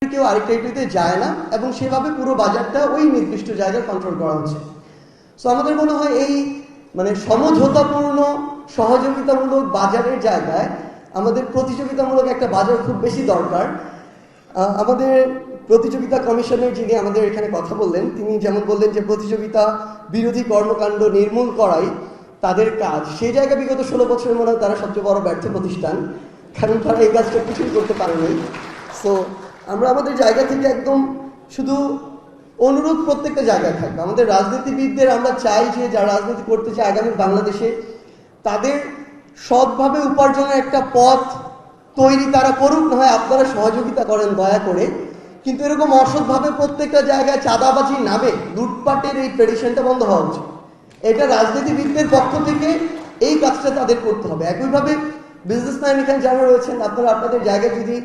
কেউ আরেকটা ইউটিতে যায় না এবং সেভাবে পুরো বাজারটা ওই নির্দিষ্ট জায়গায় কন্ট্রোল করা হচ্ছে। সো আমাদের মনে হয় এই মানে সমঝোতাপূর্ণ সহযোগিতামূলক বাজারের জায়গায় আমাদের প্রতিযোগিতামূলক একটা বাজার খুব বেশি দরকার। আমাদের প্রতিযোগিতা কমিশনের যিনি আমাদের এখানে কথা বললেন, তিনি যেমন বললেন যে প্রতিযোগিতা বিরোধী কর্মকাণ্ড নির্মূল করাই তাদের কাজ, সেই জায়গায় বিগত 16 বছরের মনে হয় তারা সবচেয়ে বড় ব্যর্থ প্রতিষ্ঠান, কারণ তারা এই কাজটা কিছুই করতে পারেনি। সো আমরা আমাদের জায়গা থেকে একদম শুধু অনুরোধ প্রত্যেকটা জায়গায় থাকবে। আমাদের রাজনীতিবিদদের আমরা চাই যে যারা রাজনীতি করতে চায় আগামী বাংলাদেশে, তাদের সৎভাবে উপার্জনের একটা পথ তৈরি তারা করুক, না হয় আপনারা সহযোগিতা করেন দয়া করে। কিন্তু এরকম অসৎভাবে প্রত্যেকটা জায়গায় চাঁদাবাজি নামে লুটপাটের এই ট্রেডিশনটা বন্ধ হওয়া উচিত। এটা রাজনীতিবিদদের পক্ষ থেকে এই কাজটা তাদের করতে হবে। একইভাবে বিজনেসম্যান এখানে যারা রয়েছেন, আপনারা আপনাদের জায়গায় যদি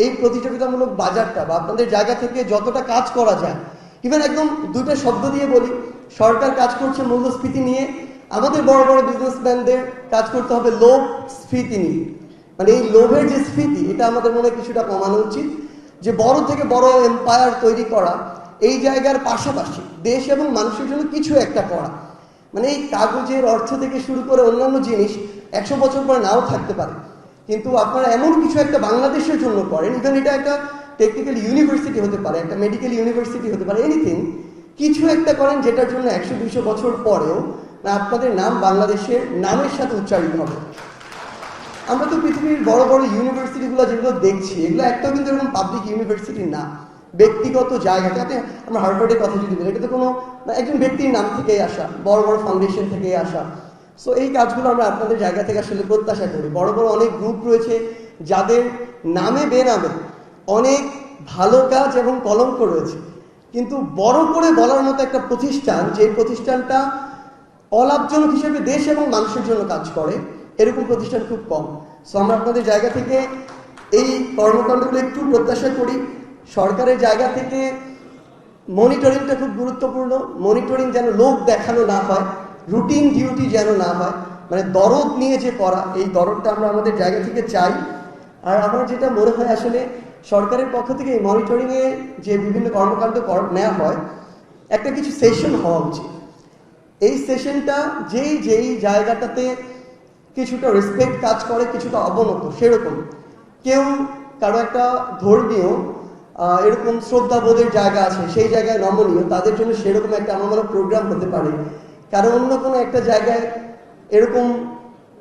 এই প্রতিযোগিতামূলক বাজারটা বা আপনাদের জায়গা থেকে যতটা কাজ করা যায়, ইভেন একদম দুইটা শব্দ দিয়ে বলি, সরকার কাজ করছে মূল্যস্ফীতি নিয়ে, আমাদের বড় বড় বিজনেসম্যানদের কাজ করতে হবে লোভ স্ফীতি নিয়ে। মানে এই লোভের যে স্ফীতি, এটা আমাদের মনে কিছুটা কমানো উচিত। যে বড় থেকে বড় এম্পায়ার তৈরি করা, এই জায়গার পাশাপাশি দেশ এবং মানুষের জন্য কিছু একটা করা। মানে এই কাগজের অর্থ থেকে শুরু করে অন্যান্য জিনিস 100 বছর পরে নাও থাকতে পারে, কিন্তু আপনারা এমন কিছু একটা বাংলাদেশের জন্য করেন, ইভেন এটা একটা টেকনিক্যাল ইউনিভার্সিটি হতে পারে, একটা মেডিকেল ইউনিভার্সিটি হতে পারে, এনিথিং, কিছু একটা করেন যেটার জন্য 100-200 বছর পরেও না আপনাদের নাম বাংলাদেশের নামের সাথে উচ্চারিত হবে। আমরা তো পৃথিবীর বড় বড় ইউনিভার্সিটিগুলো যেগুলো দেখছি, এগুলো একটাও কিন্তু এরকম পাবলিক ইউনিভার্সিটি না, ব্যক্তিগত জায়গাটাতে। আমরা হার্ভার্ডের কথা যদি বলি, এটা তো কোনো একজন ব্যক্তির নাম থেকেই আসা, বড় বড় ফাউন্ডেশন থেকেই আসা। সো এই কাজগুলো আমরা আপনাদের জায়গা থেকে আসলে প্রত্যাশা করি। বড় বড় অনেক গ্রুপ রয়েছে যাদের নামে বেনামে অনেক ভালো কাজ এবং কলঙ্ক রয়েছে, কিন্তু বড় করে বলার মতো একটা প্রতিষ্ঠান, যে প্রতিষ্ঠানটা অলাভজনক হিসেবে দেশ এবং মানুষের জন্য কাজ করে, এরকম প্রতিষ্ঠান খুব কম। সো আমরা আপনাদের জায়গা থেকে এই কর্মকাণ্ডগুলো একটু প্রত্যাশা করি। সরকারের জায়গা থেকে মনিটরিংটা খুব গুরুত্বপূর্ণ। মনিটরিং যেন লোক দেখানো না হয়, রুটিন ডিউটি যেন না হয়, মানে দরদ নিয়ে যে করা, এই দরদটা আমরা আমাদের জায়গা থেকে চাই। আর আমার যেটা মনে হয় আসলে সরকারের পক্ষ থেকে এই মনিটরিংয়ে যে বিভিন্ন কর্মকাণ্ড নেওয়া হয়, একটা কিছু সেশন হওয়া উচিত। এই সেশনটা যেই জায়গাটাতে কিছুটা রেসপেক্ট কাজ করে, কিছুটা অবনত, সেরকম কেউ কারো একটা ধর্মীয় এরকম শ্রদ্ধাবোধের জায়গা আছে, সেই জায়গায় নমনীয়, তাদের জন্য সেরকম একটা আমার মনে প্রোগ্রাম হতে পারে। কারণ অন্য কোনো একটা জায়গায় এরকম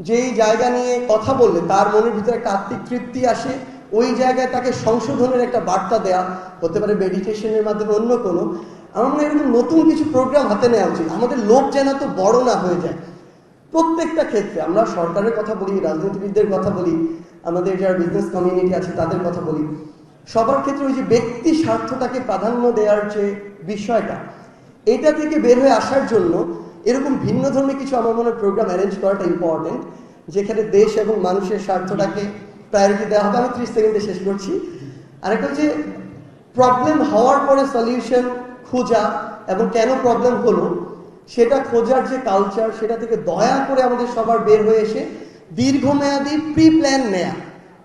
যেই জায়গা নিয়ে কথা বললে তার মনের ভিতরে একটা আত্মিক তৃপ্তি আসে, ওই জায়গায় তাকে সংশোধনের একটা বার্তা দেয়া হতে পারে মেডিটেশনের মাধ্যমে, অন্য কোনো। আমার মনে হয় এরকম নতুন কিছু প্রোগ্রাম হাতে নেওয়া উচিত। আমাদের লোভ যেন তো বড় না হয়ে যায় প্রত্যেকটা ক্ষেত্রে। আমরা সরকারের কথা বলি, রাজনীতিবিদদের কথা বলি, আমাদের যারা বিজনেস কমিউনিটি আছে তাদের কথা বলি, সবার ক্ষেত্রে ওই যে ব্যক্তি স্বার্থটাকে প্রাধান্য দেওয়ার যে বিষয়টা, এটা থেকে বের হয়ে আসার জন্য এরকম ভিন্ন ধরনের কিছু আমার মনে হয় প্রোগ্রাম অ্যারেঞ্জ করাটা ইম্পর্টেন্ট, যেখানে দেশ এবং মানুষের স্বার্থটাকে প্রায়োরিটি দেওয়া হবে। আমি 30 সেকেন্ডে শেষ করছি। আরেকটা হচ্ছে প্রবলেম হওয়ার পরে সলিউশন খোঁজা, এবং কেন প্রবলেম হলো সেটা খোঁজার যে কালচার, সেটা থেকে দয়া করে আমাদের সবার বের হয়ে এসে দীর্ঘমেয়াদী প্রি প্ল্যান নেয়া,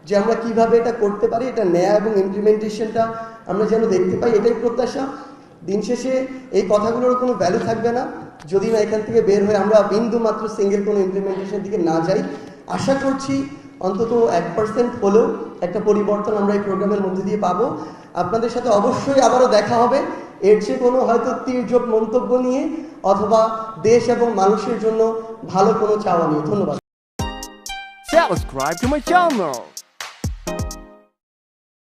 যে আমরা কিভাবে এটা করতে পারি, এটা নেয়া এবং ইমপ্লিমেন্টেশনটা আমরা যেন দেখতে পাই, এটাই প্রত্যাশা। দিন শেষে এই কথাগুলোর কোনো ভ্যালু থাকবে না যদি না এখান থেকে বের হয়ে আমরা বিন্দু মাত্র সিঙ্গেল কোনো ইমপ্লিমেন্টেশন দিকে না যাই। আশা করছি অন্তত 1% হলেও একটা পরিবর্তন আমরা এই প্রোগ্রামের মধ্যে দিয়ে পাবো। আপনাদের সাথে অবশ্যই আবারও দেখা হবে, এর চেয়ে কোনো হয়তো তির্যক মন্তব্য নিয়ে, অথবা দেশ এবং মানুষের জন্য ভালো কোনো চাওয়া নিয়ে। ধন্যবাদ। Subscribe to my channel.